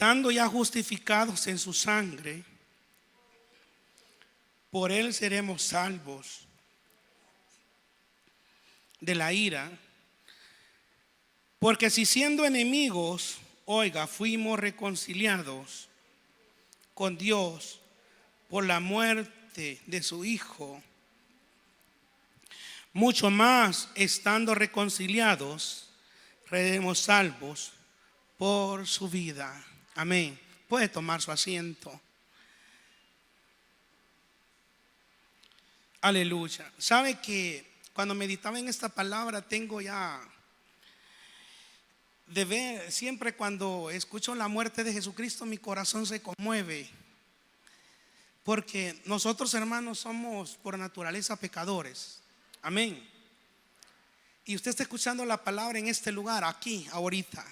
estando ya justificados en su sangre, por él seremos salvos de la ira. Porque si siendo enemigos, oiga, fuimos reconciliados con Dios por la muerte de su Hijo, mucho más estando reconciliados, seremos salvos por su vida. Amén. Puede tomar su asiento. Aleluya. Sabe que cuando meditaba en esta palabra tengo ya de ver, siempre cuando escucho la muerte de Jesucristo mi corazón se conmueve, porque nosotros, hermanos, somos por naturaleza pecadores. Amén. Y usted está escuchando la palabra en este lugar, aquí, ahorita,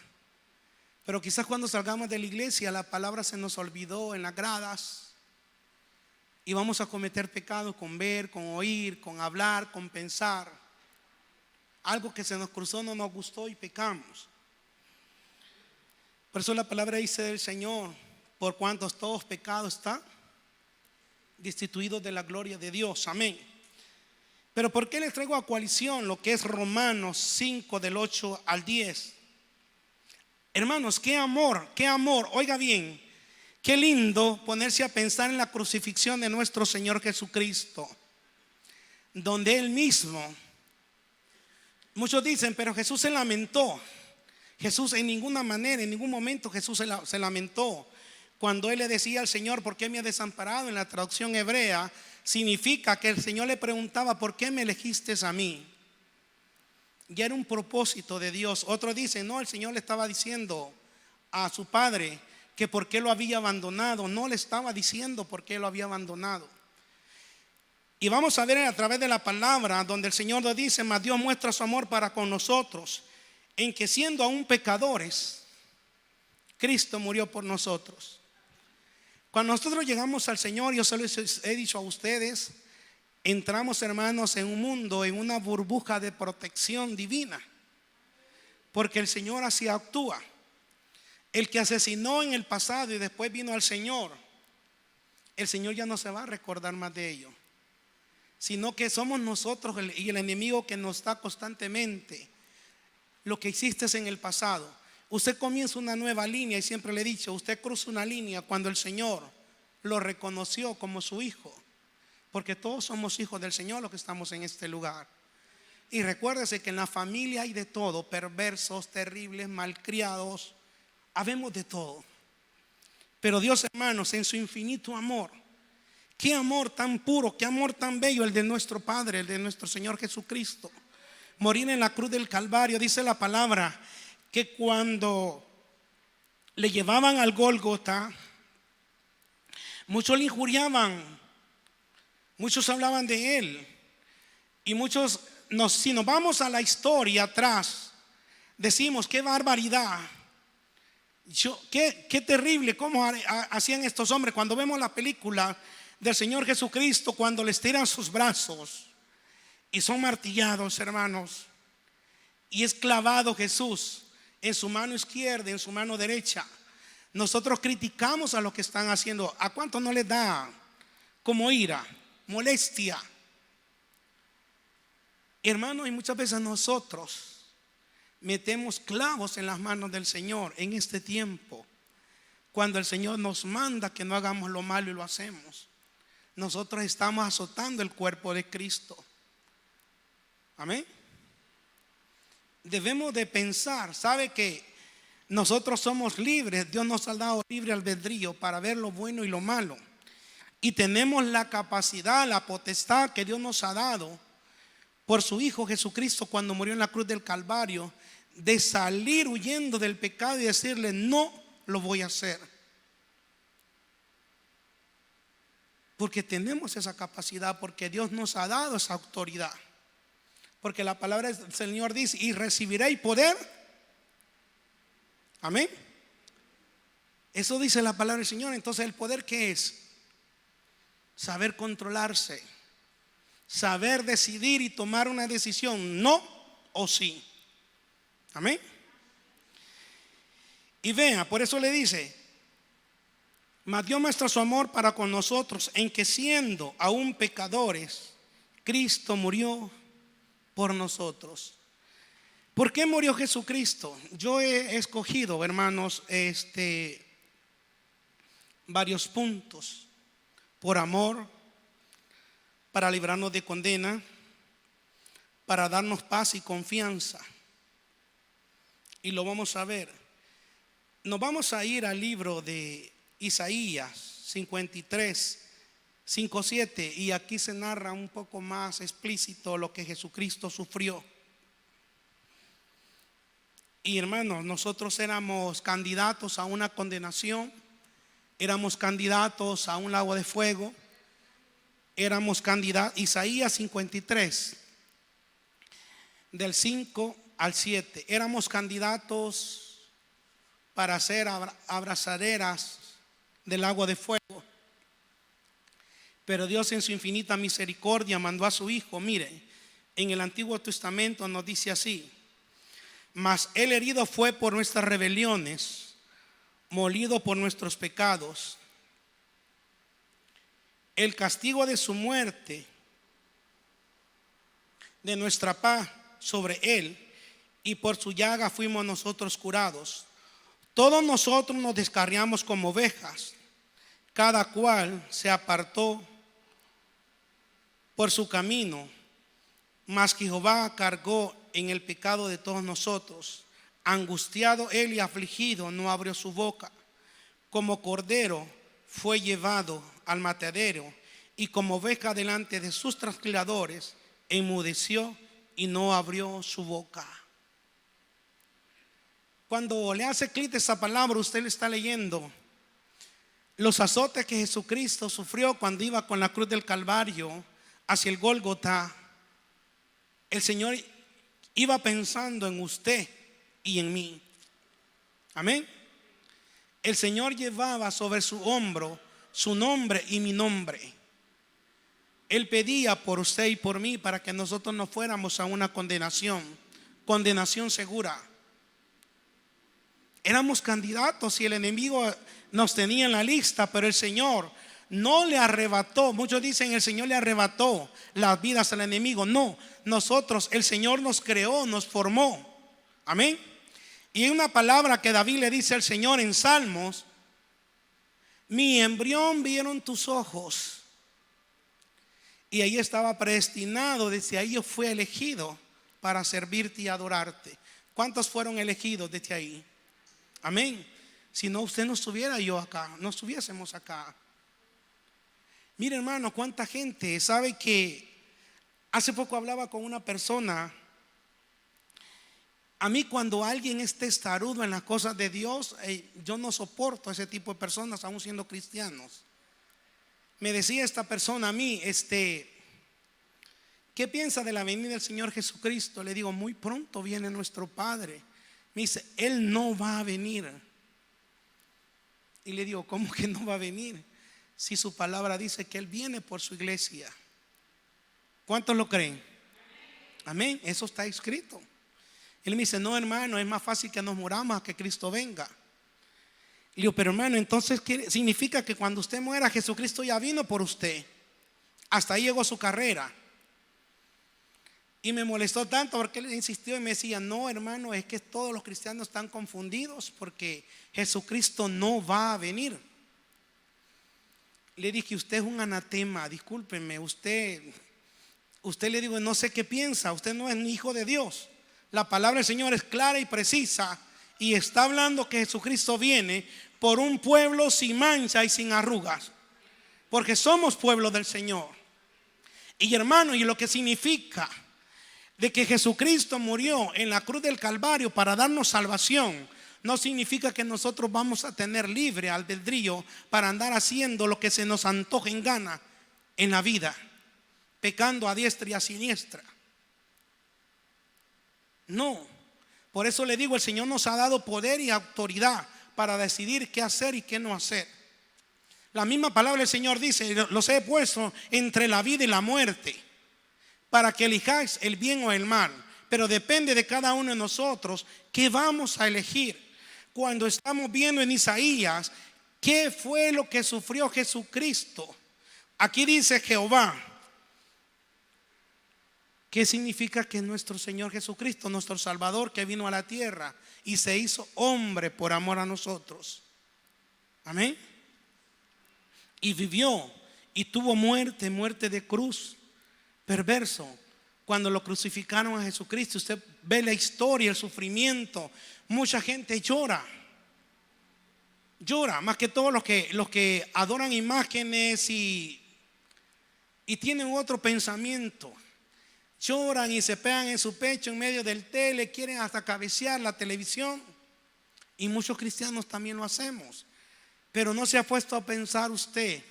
pero quizás cuando salgamos de la iglesia la palabra se nos olvidó en las gradas y vamos a cometer pecado con ver, con oír, con hablar, con pensar. Algo que se nos cruzó, no nos gustó y pecamos. Por eso la palabra dice del Señor: por cuantos todos pecados están destituidos de la gloria de Dios. Amén. Pero ¿por qué les traigo a coalición lo que es Romanos 5 del 8 al 10? Hermanos, qué amor, qué amor. Oiga bien, qué lindo ponerse a pensar en la crucifixión de nuestro Señor Jesucristo, donde Él mismo, muchos dicen, pero Jesús se lamentó. Jesús en ninguna manera, en ningún momento Jesús se lamentó. Cuando Él le decía al Señor: ¿por qué me has desamparado? En la traducción hebrea significa que el Señor le preguntaba: ¿por qué me elegiste a mí? Ya era un propósito de Dios. Otros dicen: no, el Señor le estaba diciendo a su Padre que por qué lo había abandonado. No le estaba diciendo por qué lo había abandonado. Y vamos a ver a través de la palabra donde el Señor nos dice: mas Dios muestra su amor para con nosotros, en que siendo aún pecadores, Cristo murió por nosotros. Cuando nosotros llegamos al Señor, yo se lo he dicho a ustedes, entramos, hermanos, en un mundo, en una burbuja de protección divina, porque el Señor así actúa. El que asesinó en el pasado y después vino al Señor, el Señor ya no se va a recordar más de ello, sino que somos nosotros y el enemigo que nos da constantemente lo que hiciste en el pasado. Usted comienza una nueva línea, y siempre le he dicho, usted cruza una línea cuando el Señor lo reconoció como su hijo, porque todos somos hijos del Señor los que estamos en este lugar. Y recuérdese que en la familia hay de todo: perversos, terribles, malcriados, habemos de todo. Pero Dios, hermanos, en su infinito amor, qué amor tan puro, qué amor tan bello el de nuestro Padre, el de nuestro Señor Jesucristo. Morir en la cruz del Calvario, dice la palabra que cuando le llevaban al Gólgota, muchos le injuriaban, muchos hablaban de él, y muchos, si nos vamos a la historia atrás, decimos: qué barbaridad, qué terrible cómo hacían estos hombres. Cuando vemos la película del Señor Jesucristo, cuando les tiran sus brazos y son martillados, hermanos, y es clavado Jesús en su mano izquierda, en su mano derecha, nosotros criticamos a los que están haciendo. ¿A cuánto no les da como ira, molestia? Hermanos, y muchas veces nosotros metemos clavos en las manos del Señor en este tiempo, cuando el Señor nos manda que no hagamos lo malo y lo hacemos. Nosotros estamos azotando el cuerpo de Cristo. Amén. Debemos de pensar, sabe que nosotros somos libres. Dios nos ha dado libre albedrío para ver lo bueno y lo malo, y tenemos la capacidad, la potestad que Dios nos ha dado por su Hijo Jesucristo cuando murió en la cruz del Calvario, de salir huyendo del pecado y decirle: no lo voy a hacer, porque tenemos esa capacidad, porque Dios nos ha dado esa autoridad. Porque la palabra del Señor dice: y recibiréis poder. Amén. Eso dice la palabra del Señor. Entonces, ¿el poder qué es? Saber controlarse, saber decidir y tomar una decisión, no o sí. Amén. Y vea, por eso le dice: Mas Dios muestra su amor para con nosotros en que siendo aún pecadores, Cristo murió por nosotros. ¿Por qué murió Jesucristo? Yo he escogido, hermanos, varios puntos. Por amor, para librarnos de condena, para darnos paz y confianza. Y lo vamos a ver. Nos vamos a ir al libro de Isaías 53, 5, 7, y aquí se narra un poco más explícito lo que Jesucristo sufrió. Y hermanos, nosotros éramos candidatos a una condenación, éramos candidatos a un lago de fuego, éramos candidatos. Isaías 53, del 5 al 7, éramos candidatos para ser abrazaderas del lago de fuego. Pero Dios en su infinita misericordia mandó a su Hijo. Mire, en el Antiguo Testamento nos dice así: mas Él herido fue por nuestras rebeliones, molido por nuestros pecados. El castigo de su muerte, de nuestra paz, sobre Él, y por su llaga fuimos nosotros curados. Todos nosotros nos descarriamos como ovejas, cada cual se apartó por su camino, mas Jehová cargó en el pecado de todos nosotros. Angustiado Él y afligido, no abrió su boca. Como cordero fue llevado al matadero, y como oveja delante de sus trasquiladores, enmudeció y no abrió su boca. Cuando le hace clic esa palabra, usted le está leyendo los azotes que Jesucristo sufrió cuando iba con la cruz del Calvario hacia el Gólgota. El Señor iba pensando en usted y en mí. Amén. El Señor llevaba sobre su hombro su nombre y mi nombre. Él pedía por usted y por mí para que nosotros no fuéramos a una condenación segura. Éramos candidatos y el enemigo nos tenía en la lista, pero el Señor no le arrebató. Muchos dicen el Señor le arrebató las vidas al enemigo. No, nosotros, el Señor nos creó, nos formó. Amén. Y hay una palabra que David le dice al Señor en Salmos: mi embrión vieron tus ojos. Y ahí estaba predestinado, desde ahí yo fui elegido para servirte y adorarte. ¿Cuántos fueron elegidos desde ahí? Amén. Si no, usted no estuviera yo acá, no estuviésemos acá. Mire, hermano, cuánta gente sabe que hace poco hablaba con una persona. A mí, cuando alguien es testarudo en las cosas de Dios, yo no soporto a ese tipo de personas, aún siendo cristianos. Me decía esta persona a mí, ¿qué piensa de la venida del Señor Jesucristo? Le digo, muy pronto viene nuestro Padre. Me dice, Él no va a venir. Y le digo, ¿cómo que no va a venir? Si su palabra dice que Él viene por su iglesia. ¿Cuántos lo creen? Amén, eso está escrito. Él me dice, no, hermano, es más fácil que nos muramos a que Cristo venga. Le digo, pero hermano, entonces significa que cuando usted muera, Jesucristo ya vino por usted. Hasta ahí llegó su carrera. Y me molestó tanto porque él insistió y me decía, no, hermano, es que todos los cristianos están confundidos porque Jesucristo no va a venir. Le dije, usted es un anatema, discúlpeme, usted le digo, no sé qué piensa, usted no es un hijo de Dios. La palabra del Señor es clara y precisa y está hablando que Jesucristo viene por un pueblo sin mancha y sin arrugas, porque somos pueblo del Señor. Y hermano, y lo que significa de que Jesucristo murió en la cruz del Calvario para darnos salvación, no significa que nosotros vamos a tener libre albedrío para andar haciendo lo que se nos antoje en gana en la vida, pecando a diestra y a siniestra. No, por eso le digo, el Señor nos ha dado poder y autoridad para decidir qué hacer y qué no hacer. La misma palabra del Señor dice, los he puesto entre la vida y la muerte, para que elijáis el bien o el mal. Pero depende de cada uno de nosotros qué vamos a elegir. Cuando estamos viendo en Isaías ¿Qué fue lo que sufrió Jesucristo? Aquí dice Jehová. ¿Qué significa? Que nuestro Señor Jesucristo, nuestro Salvador, que vino a la tierra y se hizo hombre por amor a nosotros. Amén. Y vivió y tuvo muerte, muerte de cruz, perverso. Cuando lo crucificaron a Jesucristo, usted ve la historia, el sufrimiento. Mucha gente llora. Llora, más que todos los que adoran imágenes y tienen otro pensamiento. Lloran y se pegan en su pecho en medio del tele, quieren hasta cabecear la televisión. Y muchos cristianos también lo hacemos. Pero no se ha puesto a pensar usted,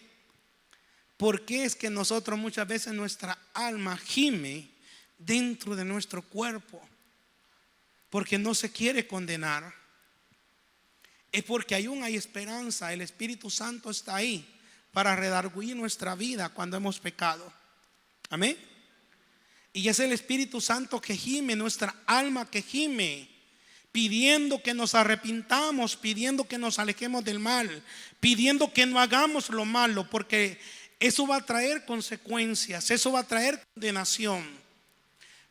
¿por qué es que nosotros muchas veces nuestra alma gime dentro de nuestro cuerpo? Porque no se quiere condenar. Es porque aún hay esperanza. El Espíritu Santo está ahí para redarguir nuestra vida cuando hemos pecado. Amén. Y es el Espíritu Santo que gime, nuestra alma que gime, pidiendo que nos arrepintamos, pidiendo que nos alejemos del mal, pidiendo que no hagamos lo malo, porque eso va a traer consecuencias, eso va a traer condenación.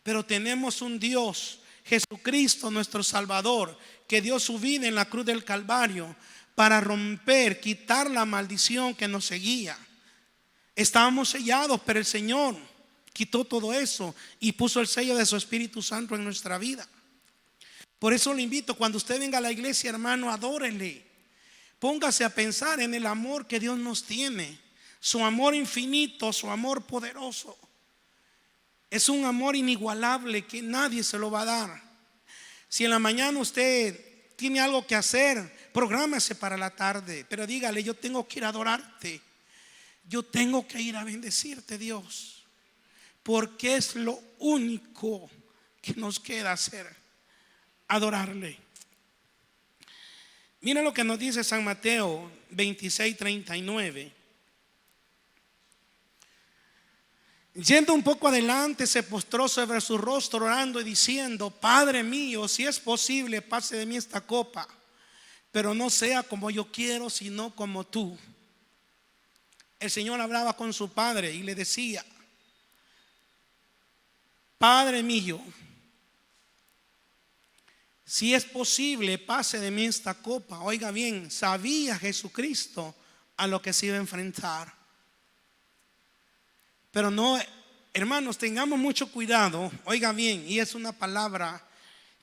Pero tenemos un Dios, Jesucristo nuestro Salvador, que dio su vida en la cruz del Calvario para romper, quitar la maldición que nos seguía. Estábamos sellados, pero el Señor quitó todo eso y puso el sello de su Espíritu Santo en nuestra vida. Por eso le invito, cuando usted venga a la iglesia, hermano, adórele. Póngase a pensar en el amor que Dios nos tiene, su amor infinito, su amor poderoso. Es un amor inigualable que nadie se lo va a dar. Si en la mañana usted tiene algo que hacer, prográmese para la tarde, pero dígale: yo tengo que ir a adorarte, yo tengo que ir a bendecirte, Dios, porque es lo único que nos queda hacer, adorarle. Mira lo que nos dice San Mateo 26:39. Yendo un poco adelante, se postró sobre su rostro orando y diciendo: Padre mío, si es posible, pase de mí esta copa, pero no sea como yo quiero, sino como tú. El Señor hablaba con su Padre y le decía: Padre mío, si es posible, pase de mí esta copa. Oiga bien, sabía Jesucristo a lo que se iba a enfrentar. Pero no, hermanos, tengamos mucho cuidado. Oiga bien, y es una palabra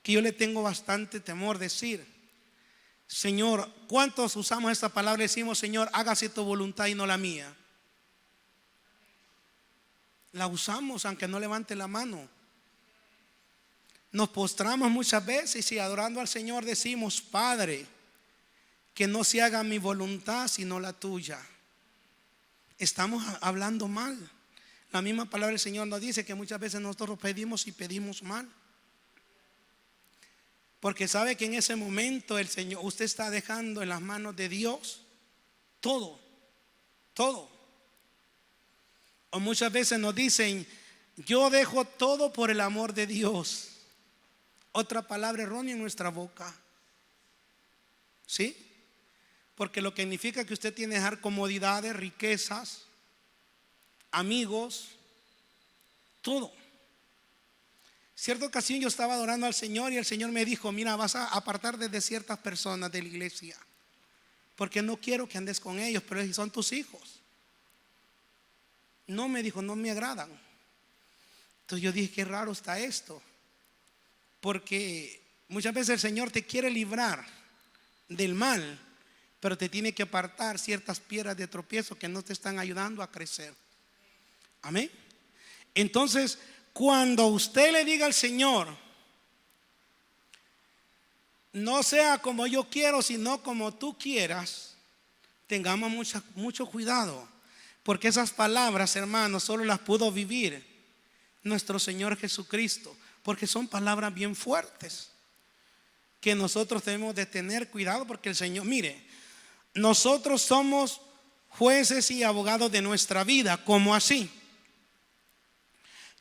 que yo le tengo bastante temor decir. Señor, ¿cuántos usamos esta palabra y decimos: Señor, hágase tu voluntad y no la mía? La usamos aunque no levante la mano. Nos postramos muchas veces y adorando al Señor decimos: Padre, que no se haga mi voluntad sino la tuya. Estamos hablando mal. La misma palabra del Señor nos dice que muchas veces nosotros pedimos y pedimos mal, porque sabe que en ese momento el Señor, usted está dejando en las manos de Dios todo, todo. O muchas veces nos dicen: yo dejo todo por el amor de Dios. Otra palabra errónea en nuestra boca. ¿Sí? Porque lo que significa que usted tiene que dejar comodidades, riquezas, amigos, todo. Cierta ocasión yo estaba adorando al Señor y el Señor me dijo: mira, vas a apartar de ciertas personas de la iglesia, porque no quiero que andes con ellos, pero son tus hijos. No, me dijo, no me agradan. Entonces yo dije: qué raro está esto, porque muchas veces el Señor te quiere librar del mal, pero te tiene que apartar ciertas piedras de tropiezo que no te están ayudando a crecer. Amén. Entonces, cuando usted le diga al Señor: no sea como yo quiero, sino como tú quieras, tengamos mucho cuidado, porque esas palabras, hermanos, solo las pudo vivir nuestro Señor Jesucristo, porque son palabras bien fuertes que nosotros debemos de tener cuidado, porque el Señor, mire, nosotros somos jueces y abogados de nuestra vida. ¿Cómo así?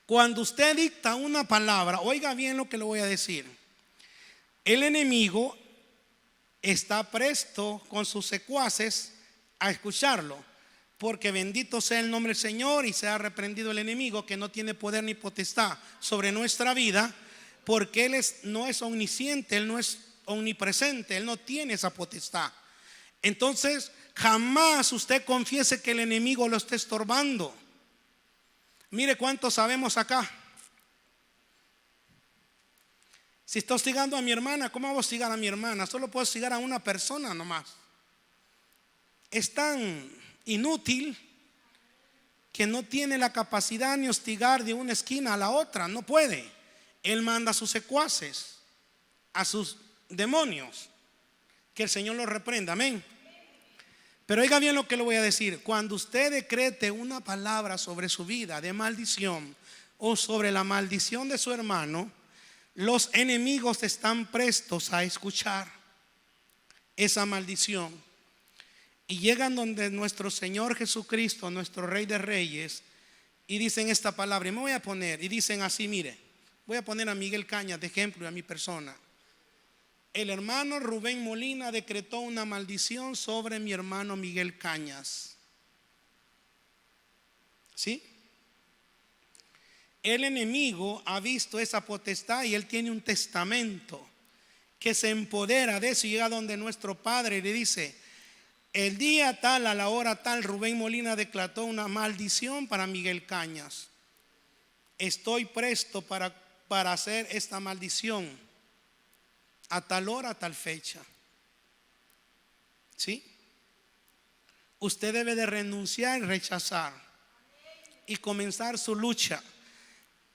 Cuando usted dicta una palabra, oiga bien lo que le voy a decir. El enemigo está presto con sus secuaces a escucharlo, porque bendito sea el nombre del Señor y sea reprendido el enemigo, que no tiene poder ni potestad sobre nuestra vida, porque Él no es omnisciente, Él no es omnipresente, Él no tiene esa potestad. Entonces jamás usted confiese que el enemigo lo esté estorbando. Mire cuánto sabemos acá. Si está hostigando a mi hermana, ¿cómo voy a hostigar a mi hermana? Solo puedo hostigar a una persona nomás. Es tan inútil que no tiene la capacidad ni hostigar de una esquina a la otra. No puede. Él manda a sus secuaces, a sus demonios. Que el Señor los reprenda, amén. Pero oiga bien lo que le voy a decir. Cuando usted decrete una palabra sobre su vida de maldición o sobre la maldición de su hermano, los enemigos están prestos a escuchar esa maldición. Y llegan donde nuestro Señor Jesucristo, nuestro Rey de Reyes, y dicen esta palabra. Y me voy a poner, y dicen así, mire, voy a poner a Miguel Cañas de ejemplo y a mi persona. El hermano Rubén Molina decretó una maldición sobre mi hermano Miguel Cañas. ¿Sí? El enemigo ha visto esa potestad y él tiene un testamento que se empodera de eso y llega donde nuestro Padre y le dice: el día tal, a la hora tal, Rubén Molina declaró una maldición para Miguel Cañas. Estoy presto para hacer esta maldición a tal hora, a tal fecha. ¿Sí? Usted debe de renunciar y rechazar y comenzar su lucha.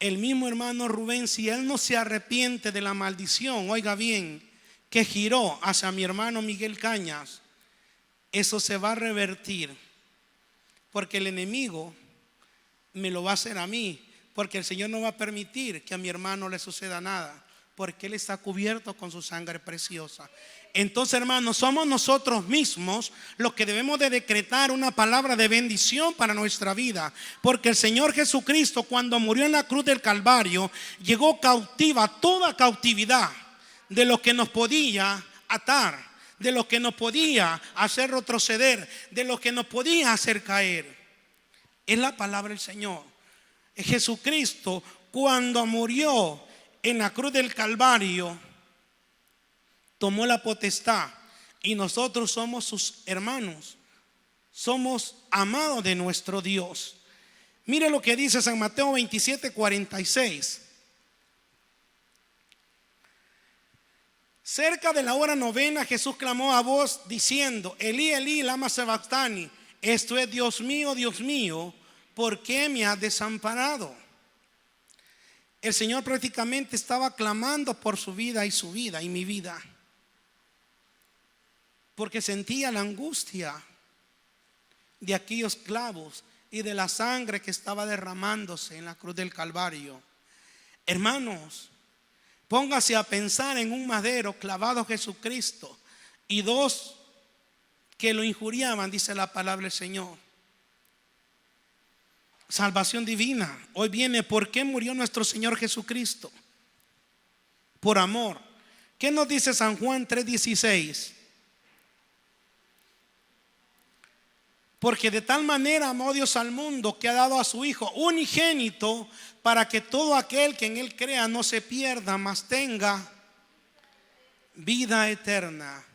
El mismo hermano Rubén, si él no se arrepiente de la maldición, oiga bien, que giró hacia mi hermano Miguel Cañas, eso se va a revertir, porque el enemigo me lo va a hacer a mí, porque el Señor no va a permitir que a mi hermano le suceda nada, porque Él está cubierto con su sangre preciosa. Entonces, hermanos, somos nosotros mismos los que debemos de decretar una palabra de bendición para nuestra vida, porque el Señor Jesucristo, cuando murió en la cruz del Calvario, llegó cautiva toda cautividad de lo que nos podía atar, de lo que nos podía hacer retroceder, de lo que nos podía hacer caer. Es la palabra del Señor. Jesucristo, cuando murió en la cruz del Calvario, tomó la potestad, y nosotros somos sus hermanos, somos amados de nuestro Dios. Mire lo que dice San Mateo 27:46. Cerca de la hora novena, Jesús clamó a voz diciendo: Elí, Elí, lama sabactani. Esto es: Dios mío, ¿por qué me has desamparado? El Señor prácticamente estaba clamando por su vida y mi vida, porque sentía la angustia de aquellos clavos y de la sangre que estaba derramándose en la cruz del Calvario. Hermanos, póngase a pensar en un madero clavado Jesucristo y dos que lo injuriaban, dice la palabra del Señor. Salvación divina. Hoy viene, ¿por qué murió nuestro Señor Jesucristo? Por amor. ¿Qué nos dice San Juan 3:16? Porque de tal manera amó Dios al mundo, que ha dado a su Hijo unigénito, para que todo aquel que en Él crea no se pierda, mas tenga vida eterna.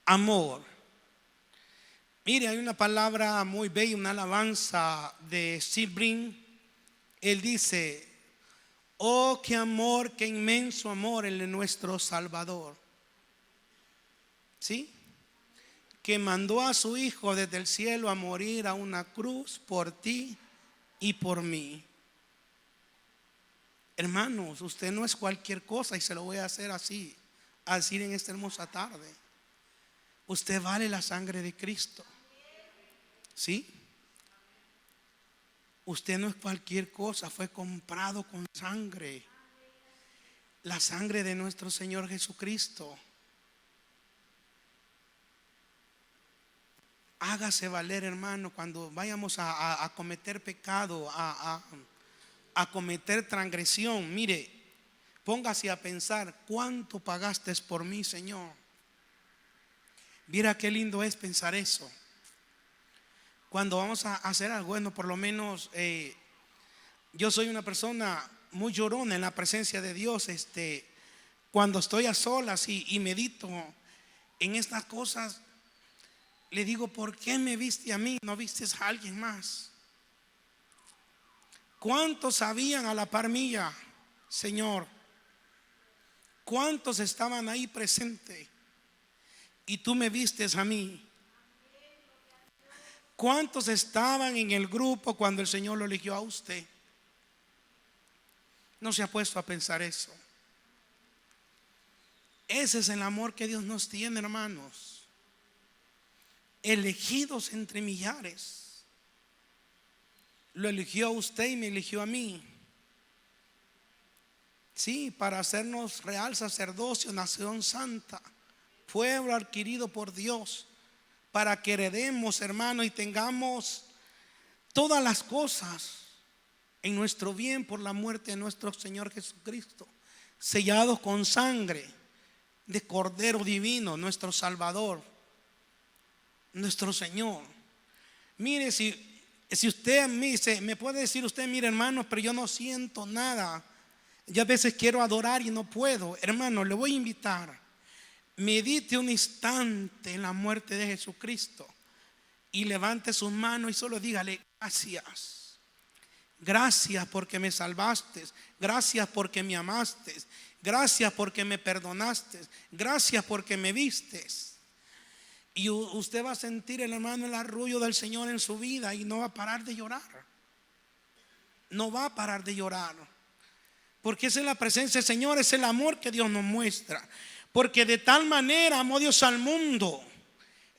Amor. Mire, hay una palabra muy bella, una alabanza de Sibrin. Él dice: oh, qué amor, qué inmenso amor el de nuestro Salvador. ¿Sí? Que mandó a su Hijo desde el cielo a morir a una cruz por ti y por mí. Hermanos, usted no es cualquier cosa, y se lo voy a hacer así, a decir en esta hermosa tarde: usted vale la sangre de Cristo. ¿Sí? Usted no es cualquier cosa, fue comprado con sangre, la sangre de nuestro Señor Jesucristo. Hágase valer, hermano, cuando vayamos a cometer pecado, a cometer transgresión. Mire, póngase a pensar: ¿cuánto pagaste por mí, Señor? Mira qué lindo es pensar eso. Cuando vamos a hacer algo, bueno, por lo menos yo soy una persona muy llorona en la presencia de Dios. Cuando estoy a solas y medito en estas cosas, le digo, ¿por qué me viste a mí? ¿No vistes a alguien más? ¿Cuántos habían a la par mía, Señor? ¿Cuántos estaban ahí presentes? Y tú me vistes a mí. ¿Cuántos estaban en el grupo cuando el Señor lo eligió a usted? No se ha puesto a pensar eso. Ese es el amor que Dios nos tiene, hermanos. Elegidos entre millares. Lo eligió a usted y me eligió a mí. Sí, para hacernos real sacerdocio, nación santa, pueblo adquirido por Dios, para que heredemos, hermanos, y tengamos todas las cosas en nuestro bien por la muerte de nuestro Señor Jesucristo, sellados con sangre de Cordero Divino, nuestro Salvador, nuestro Señor. Mire, si usted me dice, me puede decir usted, mire hermano, pero yo no siento nada, yo a veces quiero adorar y no puedo. Hermano, le voy a invitar, medite un instante en la muerte de Jesucristo y levante sus manos y solo dígale: gracias, gracias porque me salvaste, gracias porque me amaste, gracias porque me perdonaste, gracias porque me vistes. Y usted va a sentir, el hermano, el arrullo del Señor en su vida y no va a parar de llorar. No va a parar de llorar, porque esa es la presencia del Señor, es el amor que Dios nos muestra. Porque de tal manera amó Dios al mundo.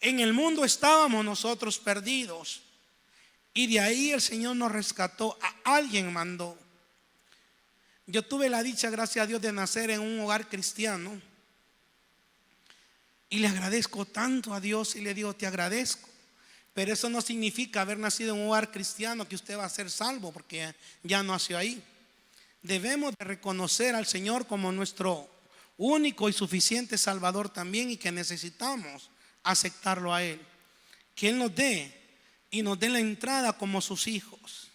En el mundo estábamos nosotros perdidos, y de ahí el Señor nos rescató. A alguien mandó. Yo tuve la dicha, gracias a Dios, de nacer en un hogar cristiano, y le agradezco tanto a Dios y le digo: te agradezco. Pero eso no significa haber nacido en un hogar cristiano que usted va a ser salvo, porque ya nació ahí. Debemos de reconocer al Señor como nuestro único y suficiente Salvador también, y que necesitamos aceptarlo a Él, que Él nos dé y nos dé la entrada como sus hijos.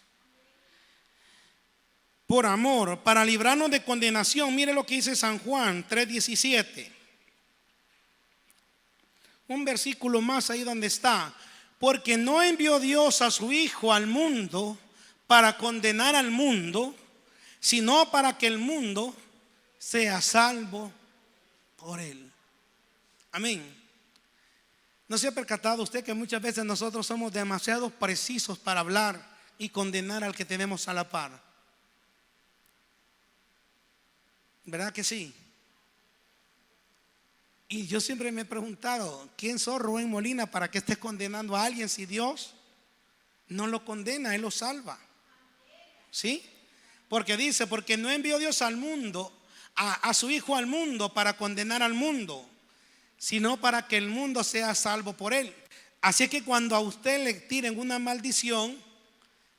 Por amor, para librarnos de condenación. Mire lo que dice San Juan 3:17. Un versículo más ahí donde está: porque no envió Dios a su Hijo al mundo para condenar al mundo, sino para que el mundo sea salvo por Él. Amén. ¿No se ha percatado usted que muchas veces nosotros somos demasiado precisos para hablar y condenar al que tenemos a la par? ¿Verdad que sí? Y yo siempre me he preguntado: ¿quién sos, Rubén Molina, para que estés condenando a alguien si Dios no lo condena, Él lo salva? ¿Sí? Porque dice: porque no envió Dios al mundo, a su Hijo al mundo para condenar al mundo, sino para que el mundo sea salvo por Él. Así que cuando a usted le tiren una maldición,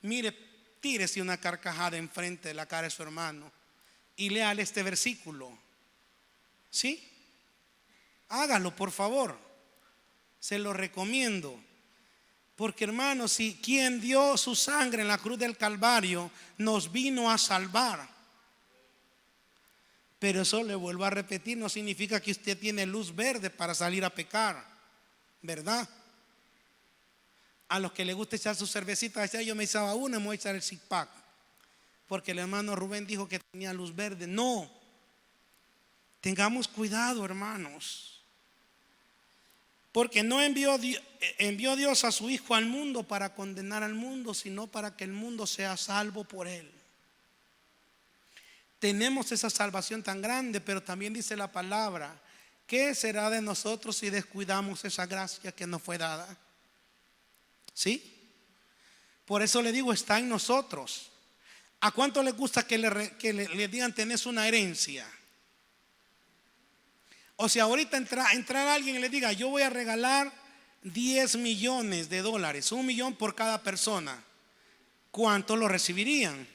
mire, tírese una carcajada enfrente de la cara de su hermano y léale este versículo. ¿Sí? Hágalo, por favor. Se lo recomiendo. Porque, hermanos, si quien dio su sangre en la cruz del Calvario nos vino a salvar. Pero eso, le vuelvo a repetir, no significa que usted tiene luz verde para salir a pecar, ¿verdad? A los que les gusta echar su cervecita, decía: yo me echaba una, me voy a echar el six pack, porque el hermano Rubén dijo que tenía luz verde. No, tengamos cuidado, hermanos. Porque no envió Dios a su Hijo al mundo para condenar al mundo, sino para que el mundo sea salvo por Él. Tenemos esa salvación tan grande, pero también dice la palabra: ¿qué será de nosotros si descuidamos esa gracia que nos fue dada? ¿Sí? Por eso le digo, está en nosotros. ¿A cuánto les gusta que le digan: tenés una herencia? O sea, ahorita entrar alguien y le diga: yo voy a regalar 10 millones de dólares, 1 millón por cada persona, ¿cuánto lo recibirían?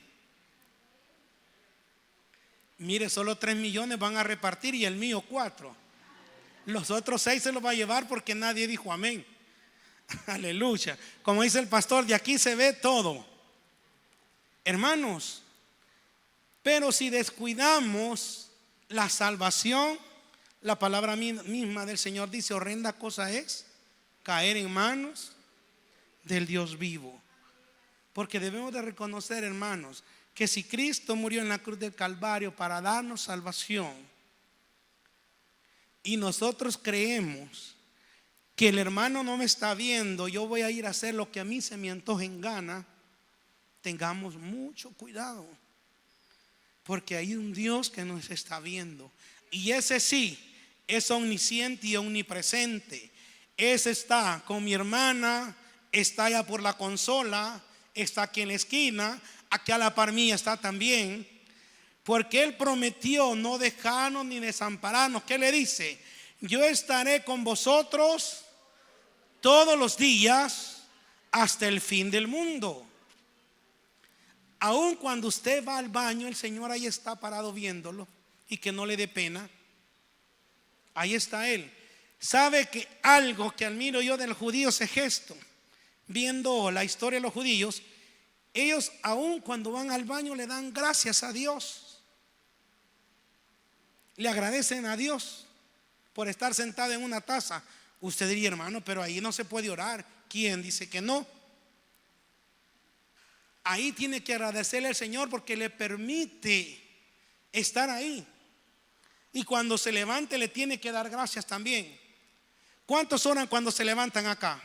Mire, solo 3 millones van a repartir y el mío 4. Los otros 6 se los va a llevar porque nadie dijo amén. Aleluya. Como dice el pastor, de aquí se ve todo. Hermanos, pero si descuidamos la salvación, la palabra misma del Señor dice: horrenda cosa es caer en manos del Dios vivo. Porque debemos de reconocer, hermanos, que si Cristo murió en la cruz del Calvario para darnos salvación, y nosotros creemos que el hermano no me está viendo, yo voy a ir a hacer lo que a mí se me antoje en gana, tengamos mucho cuidado, porque hay un Dios que nos está viendo, y ese sí es omnisciente y omnipresente. Ese está con mi hermana, está allá por la consola, está aquí en la esquina, aquí a la par mía está también, porque Él prometió no dejarnos ni desampararnos. ¿Qué le dice? Yo estaré con vosotros todos los días hasta el fin del mundo. Aun cuando usted va al baño, el Señor ahí está parado viéndolo, y que no le dé pena. Ahí está Él. Sabe que algo que admiro yo de los judíos es esto. Viendo la historia de los judíos, ellos aun cuando van al baño le dan gracias a Dios, le agradecen a Dios por estar sentado en una taza. Usted diría: hermano, pero ahí no se puede orar. ¿Quién dice que no? Ahí tiene que agradecerle al Señor porque le permite estar ahí, y cuando se levante le tiene que dar gracias también. ¿Cuántos oran cuando se levantan acá?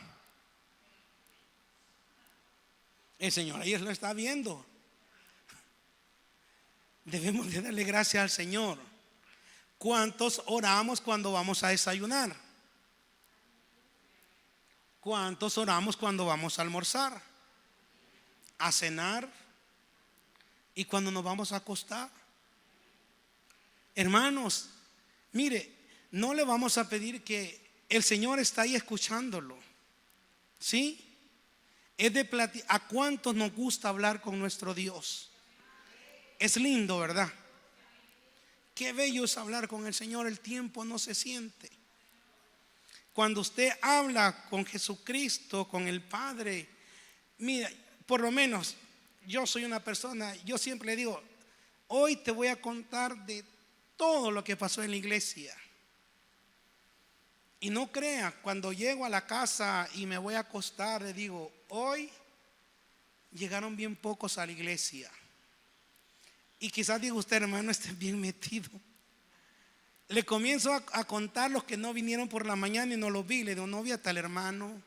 El Señor ahí lo está viendo. Debemos de darle gracias al Señor. ¿Cuántos oramos cuando vamos a desayunar? ¿Cuántos oramos cuando vamos a almorzar, a cenar y cuando nos vamos a acostar? Hermanos, mire, no le vamos a pedir que el Señor está ahí escuchándolo, ¿sí? Es de ¿a cuántos nos gusta hablar con nuestro Dios? Es lindo, ¿verdad? Qué bello es hablar con el Señor. El tiempo no se siente. Cuando usted habla con Jesucristo, con el Padre, mira, por lo menos yo soy una persona, yo siempre le digo: hoy te voy a contar de todo lo que pasó en la iglesia. Y no crea, cuando llego a la casa y me voy a acostar, le digo: hoy llegaron bien pocos a la iglesia. Y quizás diga usted: hermano, esté bien metido. Le comienzo a contar los que no vinieron por la mañana y no los vi. Le digo: no vi a tal hermano,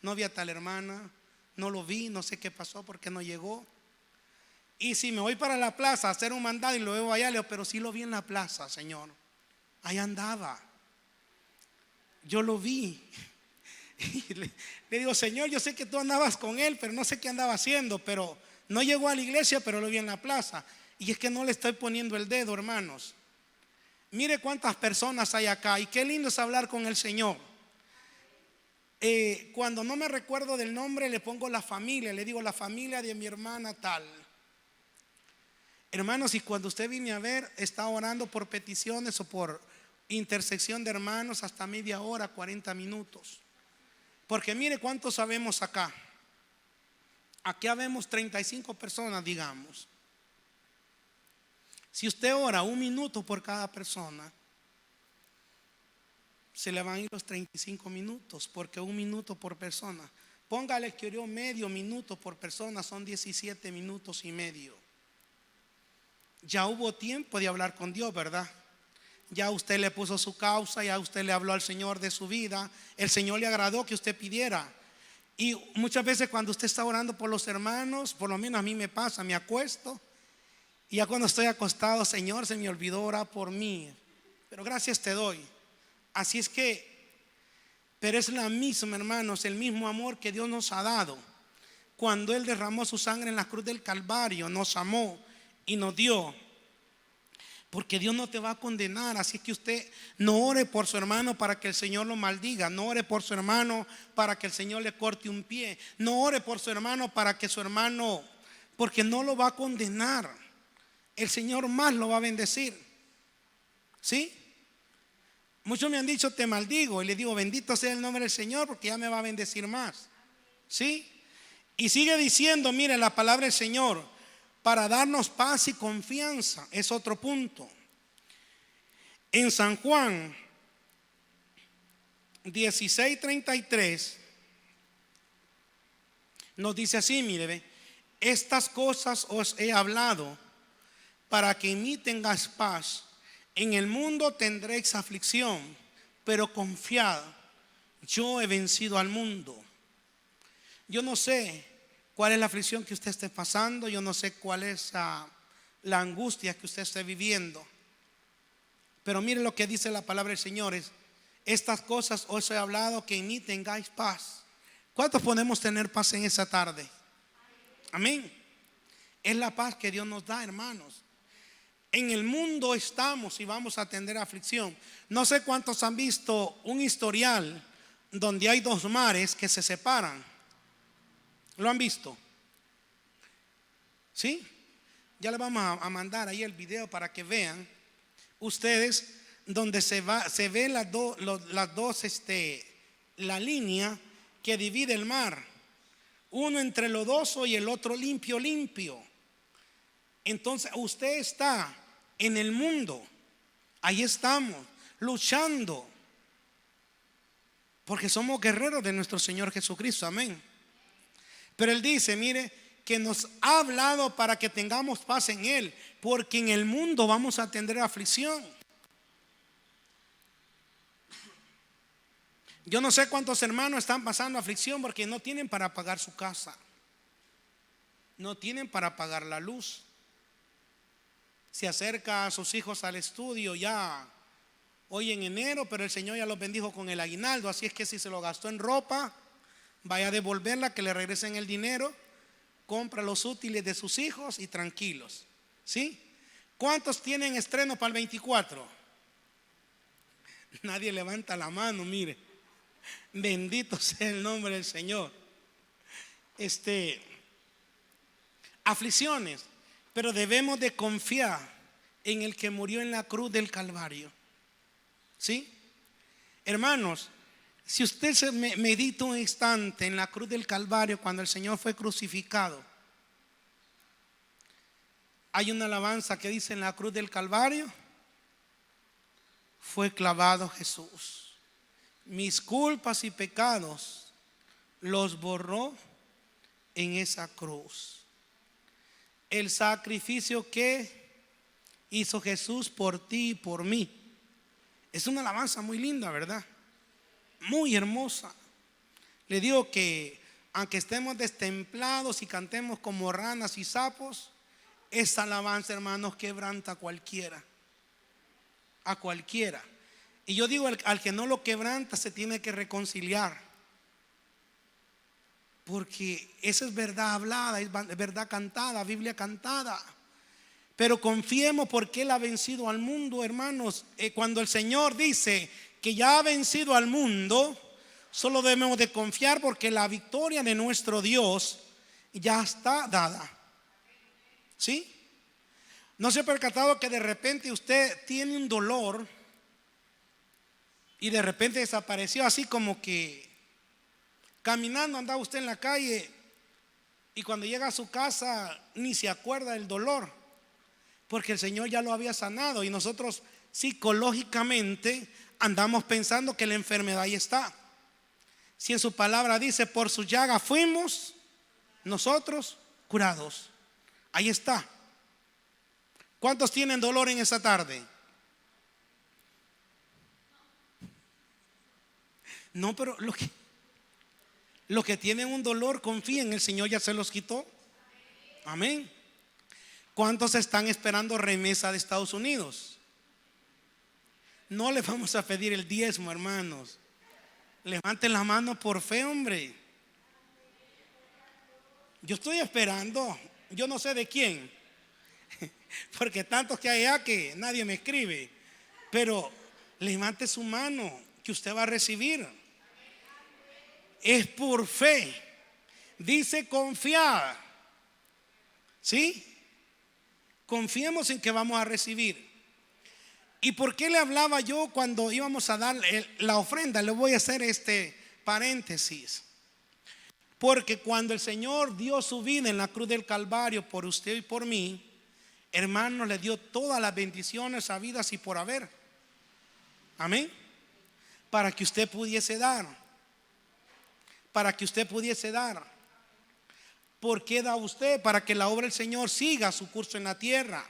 no vi a tal hermana, no lo vi, no sé qué pasó, por qué no llegó. Y si me voy para la plaza a hacer un mandado y lo veo allá, le digo: pero sí lo vi en la plaza, Señor, ahí andaba, yo lo vi. Y le digo: Señor, yo sé que tú andabas con él, pero no sé qué andaba haciendo, pero no llegó a la iglesia, pero lo vi en la plaza. Y es que no le estoy poniendo el dedo, hermanos. Mire cuántas personas hay acá, y qué lindo es hablar con el Señor. Cuando no me recuerdo del nombre, le pongo la familia, le digo: la familia de mi hermana tal. Hermanos, y cuando usted viene a ver, está orando por peticiones o por intersección de hermanos hasta media hora, 40 minutos. Porque mire cuántos sabemos acá. Aquí habemos 35 personas, digamos. Si usted ora 1 minuto por cada persona, se le van a ir los 35 minutos, porque 1 minuto por persona. Póngale que oró medio minuto por persona, son 17 minutos y medio. Ya hubo tiempo de hablar con Dios, ¿verdad? Ya usted le puso su causa, ya usted le habló al Señor de su vida. El Señor le agradó que usted pidiera. Y muchas veces cuando usted está orando por los hermanos, por lo menos a mí me pasa, me acuesto, y ya cuando estoy acostado: Señor, se me olvidó orar por mí, pero gracias te doy. Así es que, pero es la misma, hermanos, el mismo amor que Dios nos ha dado. Cuando Él derramó su sangre en la cruz del Calvario, nos amó y nos dio. Porque Dios no te va a condenar. Así que usted no ore por su hermano para que el Señor lo maldiga. No ore por su hermano para que el Señor le corte un pie. No ore por su hermano para que su hermano, porque no lo va a condenar. El Señor más lo va a bendecir. ¿Sí? Muchos me han dicho te maldigo y le digo bendito sea el nombre del Señor porque ya me va a bendecir más. ¿Sí? Y sigue diciendo, mire la palabra del Señor, para darnos paz y confianza. Es otro punto. En San Juan 16:33 nos dice así, mire, ve, estas cosas os he hablado para que en mí tengáis paz. En el mundo tendréis aflicción, pero confiad, yo he vencido al mundo. Yo no sé cuál es la aflicción que usted esté pasando, yo no sé cuál es la angustia que usted esté viviendo, pero mire lo que dice la palabra del Señor: estas cosas os he hablado que en mí tengáis paz. ¿Cuántos podemos tener paz en esa tarde? Amén. Es la paz que Dios nos da, hermanos. En el mundo estamos y vamos a tener aflicción. No sé cuántos han visto un historial donde hay dos mares que se separan. ¿Lo han visto? ¿Sí? Ya le vamos a mandar ahí el video para que vean ustedes donde se ve las dos la línea que divide el mar, uno entre lodoso y el otro limpio. Entonces usted está en el mundo, ahí estamos luchando porque somos guerreros de nuestro Señor Jesucristo, amén. Pero Él dice, mire, que nos ha hablado para que tengamos paz en Él, porque en el mundo vamos a tener aflicción. Yo no sé cuántos hermanos están pasando aflicción porque no tienen para pagar su casa, no tienen para pagar la luz. Se acerca a sus hijos al estudio ya hoy en enero, pero el Señor ya los bendijo con el aguinaldo, así es que si se lo gastó en ropa, vaya a devolverla, que le regresen el dinero, compra los útiles de sus hijos y tranquilos. ¿Sí? ¿Cuántos tienen estreno para el 24? Nadie levanta la mano, mire. Bendito sea el nombre del Señor. Aflicciones, pero debemos de confiar en el que murió en la cruz del Calvario. ¿Sí? Hermanos, si usted se medita un instante en la cruz del Calvario cuando el Señor fue crucificado, hay una alabanza que dice: en la cruz del Calvario fue clavado Jesús, mis culpas y pecados los borró en esa cruz. El sacrificio que hizo Jesús por ti y por mí. Es una alabanza muy linda, ¿verdad? Muy hermosa. Le digo que aunque estemos destemplados y cantemos como ranas y sapos, esa alabanza, hermanos, quebranta a cualquiera. A cualquiera. Y yo digo, al que no lo quebranta se tiene que reconciliar, porque esa es verdad hablada, es verdad cantada, Biblia cantada. Pero confiemos porque Él ha vencido al mundo, hermanos. Cuando el Señor dice que ya ha vencido al mundo, solo debemos de confiar porque la victoria de nuestro Dios ya está dada. ¿Sí? ¿No se ha percatado que de repente usted tiene un dolor y de repente desapareció? Así como que caminando andaba usted en la calle y cuando llega a su casa ni se acuerda del dolor, porque el Señor ya lo había sanado, y nosotros psicológicamente andamos pensando que la enfermedad ahí está. Si en su palabra dice: por su llaga fuimos nosotros curados, ahí está. ¿Cuántos tienen dolor en esta tarde? No, pero los que tienen un dolor, confíen, el Señor ya se los quitó. Amén. ¿Cuántos están esperando remesa de Estados Unidos? No les vamos a pedir el diezmo, hermanos. Levanten la mano por fe, hombre. Yo estoy esperando, yo no sé de quién, porque tantos que hay allá que nadie me escribe. Pero levante su mano que usted va a recibir. Es por fe. Dice confiar. ¿Sí? Confiemos en que vamos a recibir. ¿Y por qué le hablaba yo cuando íbamos a dar la ofrenda? Le voy a hacer este paréntesis. Porque cuando el Señor dio su vida en la cruz del Calvario por usted y por mí, hermano, le dio todas las bendiciones habidas y por haber. Amén. Para que usted pudiese dar. Para que usted pudiese dar. ¿Por qué da usted? Para que la obra del Señor siga su curso en la tierra.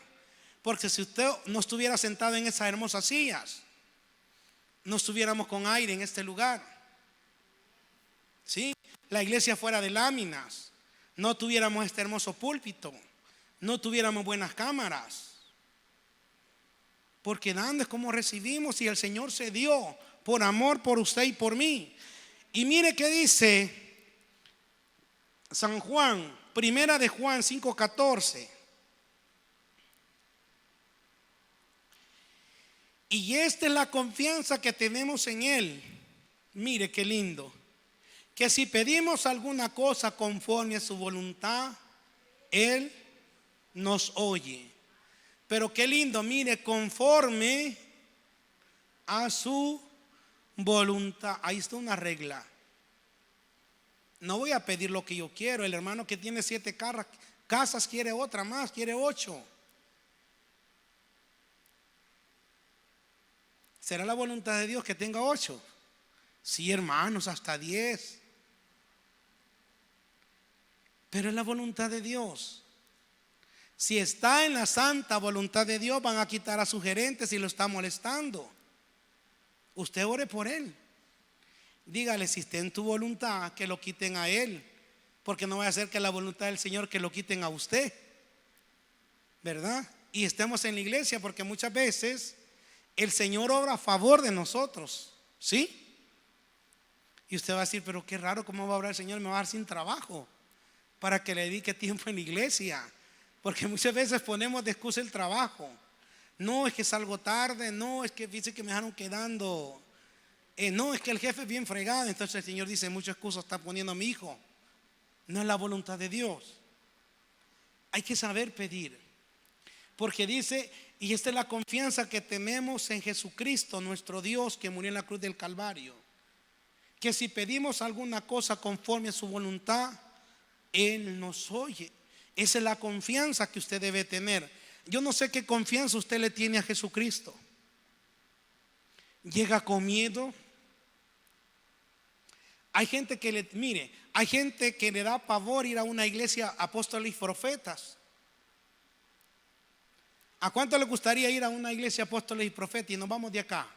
Porque si usted no estuviera sentado en esas hermosas sillas, no estuviéramos con aire en este lugar. ¿Sí? La iglesia fuera de láminas, no tuviéramos este hermoso púlpito, no tuviéramos buenas cámaras. Porque dando es como recibimos, y el Señor se dio por amor por usted y por mí. Y mire qué dice San Juan, primera de Juan 5:14. Y esta es la confianza que tenemos en Él. Mire qué lindo. Que si pedimos alguna cosa conforme a su voluntad, Él nos oye. Pero qué lindo, mire, conforme a su voluntad. Ahí está una regla. No voy a pedir lo que yo quiero. El hermano que tiene 7 casas quiere otra más, quiere 8. ¿Será la voluntad de Dios que tenga 8? Sí, hermanos, hasta 10. Pero es la voluntad de Dios. Si está en la santa voluntad de Dios, van a quitar a su gerente si lo está molestando. Usted ore por él. Dígale, si está en tu voluntad, que lo quiten a él. Porque no va a ser que la voluntad del Señor que lo quiten a usted, ¿verdad? Y estemos en la iglesia, porque muchas veces el Señor obra a favor de nosotros, ¿sí? Y usted va a decir, pero qué raro, ¿cómo va a obrar el Señor? Me va a dar sin trabajo para que le dedique tiempo en la iglesia. Porque muchas veces ponemos de excusa el trabajo. No, es que salgo tarde. No, es que dice que me dejaron quedando. No, es que el jefe es bien fregado. Entonces el Señor dice, muchas excusas está poniendo a mi hijo. No es la voluntad de Dios. Hay que saber pedir. Porque dice, y esta es la confianza que tenemos en Jesucristo, nuestro Dios, que murió en la cruz del Calvario. Que si pedimos alguna cosa conforme a su voluntad, Él nos oye. Esa es la confianza que usted debe tener. Yo no sé qué confianza usted le tiene a Jesucristo. Llega con miedo. Hay gente que hay gente que le da pavor ir a una iglesia apóstoles y profetas. ¿A cuánto le gustaría ir a una iglesia apóstoles y profetas? Y nos vamos de acá.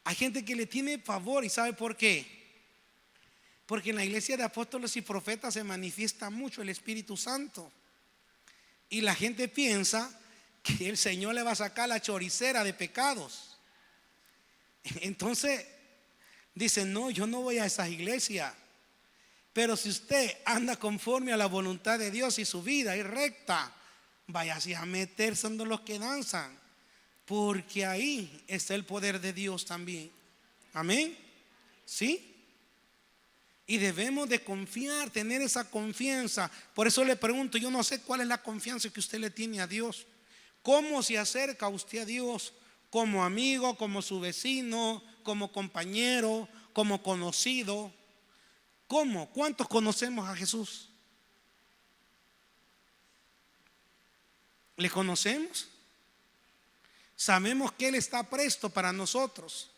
Hay gente que le tiene pavor, ¿y sabe por qué? Porque en la iglesia de apóstoles y profetas se manifiesta mucho el Espíritu Santo. Y la gente piensa que el Señor le va a sacar la choricera de pecados. Entonces dicen, no, yo no voy a esas iglesias. Pero si usted anda conforme a la voluntad de Dios y su vida es recta, váyase a meterse en los que danzan, porque ahí está el poder de Dios también. Amén. ¿Sí? Y debemos de confiar, tener esa confianza. Por eso le pregunto, yo no sé cuál es la confianza que usted le tiene a Dios. ¿Cómo se acerca usted a Dios? Como amigo, como su vecino, como compañero, como conocido. ¿Cómo? ¿Cuántos conocemos a Jesús? ¿Le conocemos? Sabemos que Él está presto para nosotros.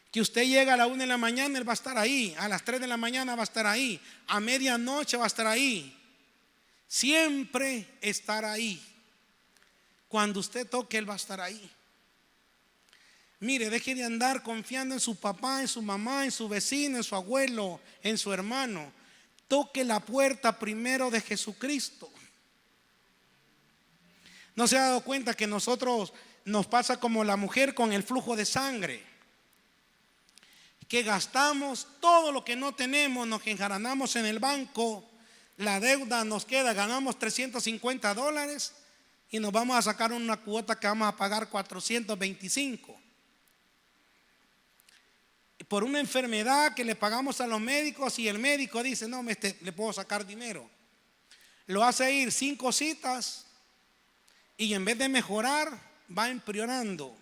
Que usted llega a la 1 de la mañana, Él va a estar ahí. A las 3 de la mañana va a estar ahí. A medianoche va a estar ahí. Siempre estará ahí. Cuando usted toque, Él va a estar ahí. Mire, deje de andar confiando en su papá, en su mamá, en su vecino, en su abuelo, en su hermano. Toque la puerta primero de Jesucristo. ¿No se ha dado cuenta que nosotros nos pasa como la mujer con el flujo de sangre? Que gastamos todo lo que no tenemos, nos enjaranamos en el banco, la deuda nos queda, ganamos $350 y nos vamos a sacar una cuota que vamos a pagar 425. Por una enfermedad que le pagamos a los médicos y el médico dice, no, le puedo sacar dinero. Lo hace ir 5 citas y en vez de mejorar, va empeorando.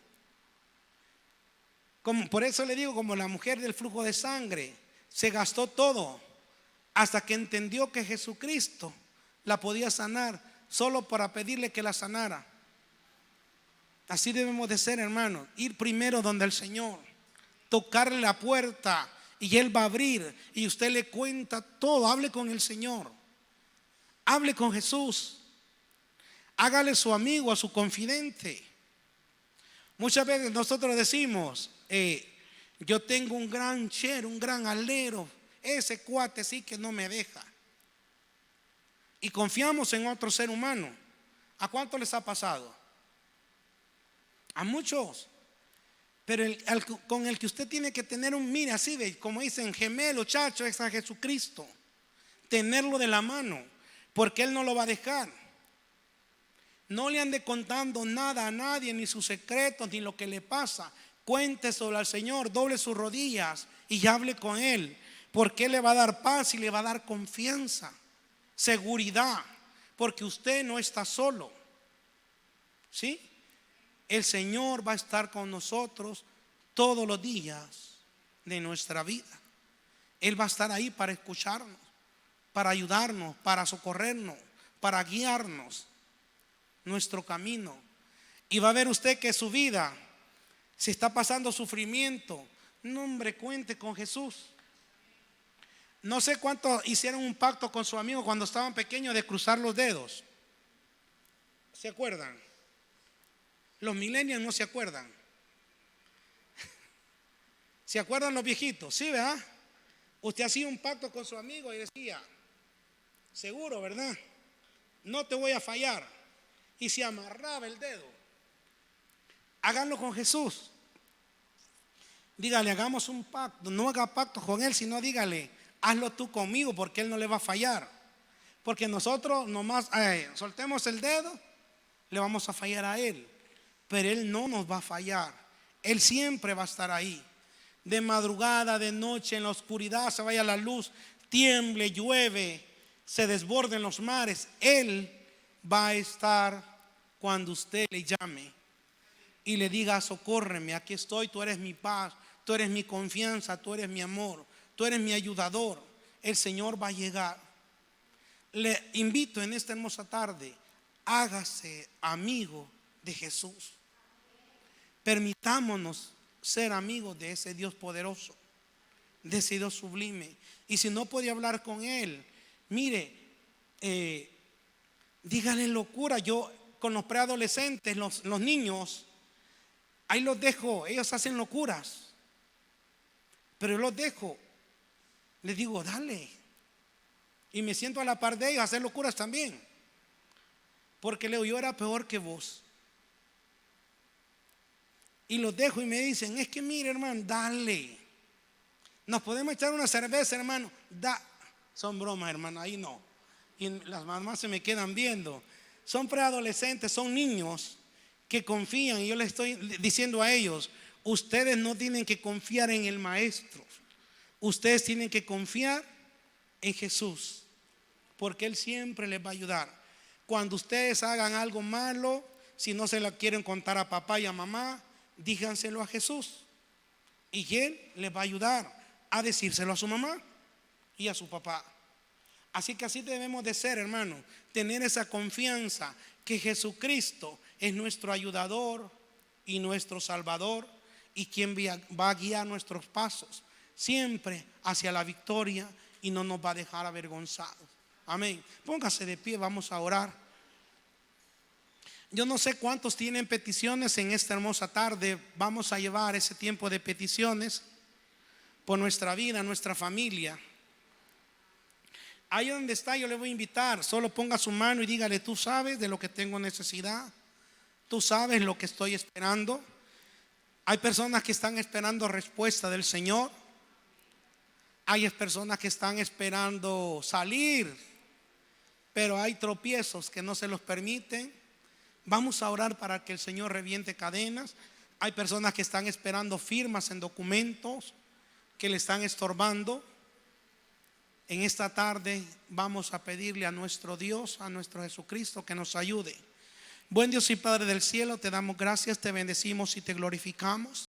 Por eso le digo, como la mujer del flujo de sangre, se gastó todo hasta que entendió que Jesucristo la podía sanar, solo para pedirle que la sanara. Así debemos de ser, hermanos, ir primero donde el Señor, tocarle la puerta y Él va a abrir, y usted le cuenta todo. Hable con el Señor, hable con Jesús, hágale su amigo, a su confidente. Muchas veces nosotros decimos, yo tengo un gran chero, un gran alero, ese cuate sí que no me deja, y confiamos en otro ser humano. ¿A cuánto les ha pasado? A muchos. Pero con el que usted tiene que tener un, mire, así de, como dicen, gemelo, chacho, es a Jesucristo. Tenerlo de la mano, porque Él no lo va a dejar. No le ande contando nada a nadie, ni sus secretos, ni lo que le pasa. Cuénteselo al Señor, doble sus rodillas y hable con Él, porque Él le va a dar paz y le va a dar confianza, seguridad, porque usted no está solo. ¿Sí? El Señor va a estar con nosotros todos los días de nuestra vida. Él va a estar ahí para escucharnos, para ayudarnos, para socorrernos, para guiarnos nuestro camino. Y va a ver usted que su vida, si está pasando sufrimiento, no, hombre, cuente con Jesús. No sé cuántos hicieron un pacto con su amigo cuando estaban pequeños de cruzar los dedos. ¿Se acuerdan? Los millennials no se acuerdan. ¿Se acuerdan los viejitos? Sí, ¿verdad? Usted hacía un pacto con su amigo y decía, seguro, ¿verdad? No te voy a fallar. Y se amarraba el dedo. Háganlo con Jesús. Dígale, hagamos un pacto. No haga pacto con Él, sino dígale, hazlo tú conmigo, porque Él no le va a fallar. Porque nosotros nomás soltemos el dedo, le vamos a fallar a Él. Pero Él no nos va a fallar. Él siempre va a estar ahí. De madrugada, de noche, en la oscuridad, se vaya la luz, tiemble, llueve, se desborden los mares, Él va a estar cuando usted le llame y le diga, socórreme, aquí estoy, tú eres mi paz, tú eres mi confianza, tú eres mi amor, tú eres mi ayudador. El Señor va a llegar. Le invito en esta hermosa tarde, hágase amigo de Jesús. Permitámonos ser amigos de ese Dios poderoso, de ese Dios sublime. Y si no puede hablar con Él, mire, dígale locura. Yo con los preadolescentes, los niños, ahí los dejo, ellos hacen locuras, pero yo los dejo, les digo, dale. Y me siento a la par de ellos a hacer locuras también, porque Leo, yo era peor que vos. Y los dejo y me dicen, es que mire, hermano, dale. Nos podemos echar una cerveza, hermano. Son bromas, hermano, ahí no. Y las mamás se me quedan viendo. Son preadolescentes, son niños que confían. Y yo les estoy diciendo a ellos, ustedes no tienen que confiar en el maestro. Ustedes tienen que confiar en Jesús, porque Él siempre les va a ayudar. Cuando ustedes hagan algo malo, si no se lo quieren contar a papá y a mamá, díganselo a Jesús y Él les va a ayudar a decírselo a su mamá y a su papá. Así que así debemos de ser, hermano, tener esa confianza que Jesucristo es nuestro ayudador y nuestro salvador, y quien va a guiar nuestros pasos siempre hacia la victoria y no nos va a dejar avergonzados. Amén. Póngase de pie, vamos a orar. Yo no sé cuántos tienen peticiones en esta hermosa tarde. Vamos a llevar ese tiempo de peticiones por nuestra vida, nuestra familia. Ahí donde está, yo le voy a invitar. Solo ponga su mano y dígale, tú sabes de lo que tengo necesidad. Tú sabes lo que estoy esperando. Hay personas que están esperando respuesta del Señor. Hay personas que están esperando salir, pero hay tropiezos que no se los permiten. Vamos a orar para que el Señor reviente cadenas. Hay personas que están esperando firmas en documentos que le están estorbando. En esta tarde vamos a pedirle a nuestro Dios, a nuestro Jesucristo, que nos ayude. Buen Dios y Padre del cielo, te damos gracias, te bendecimos y te glorificamos.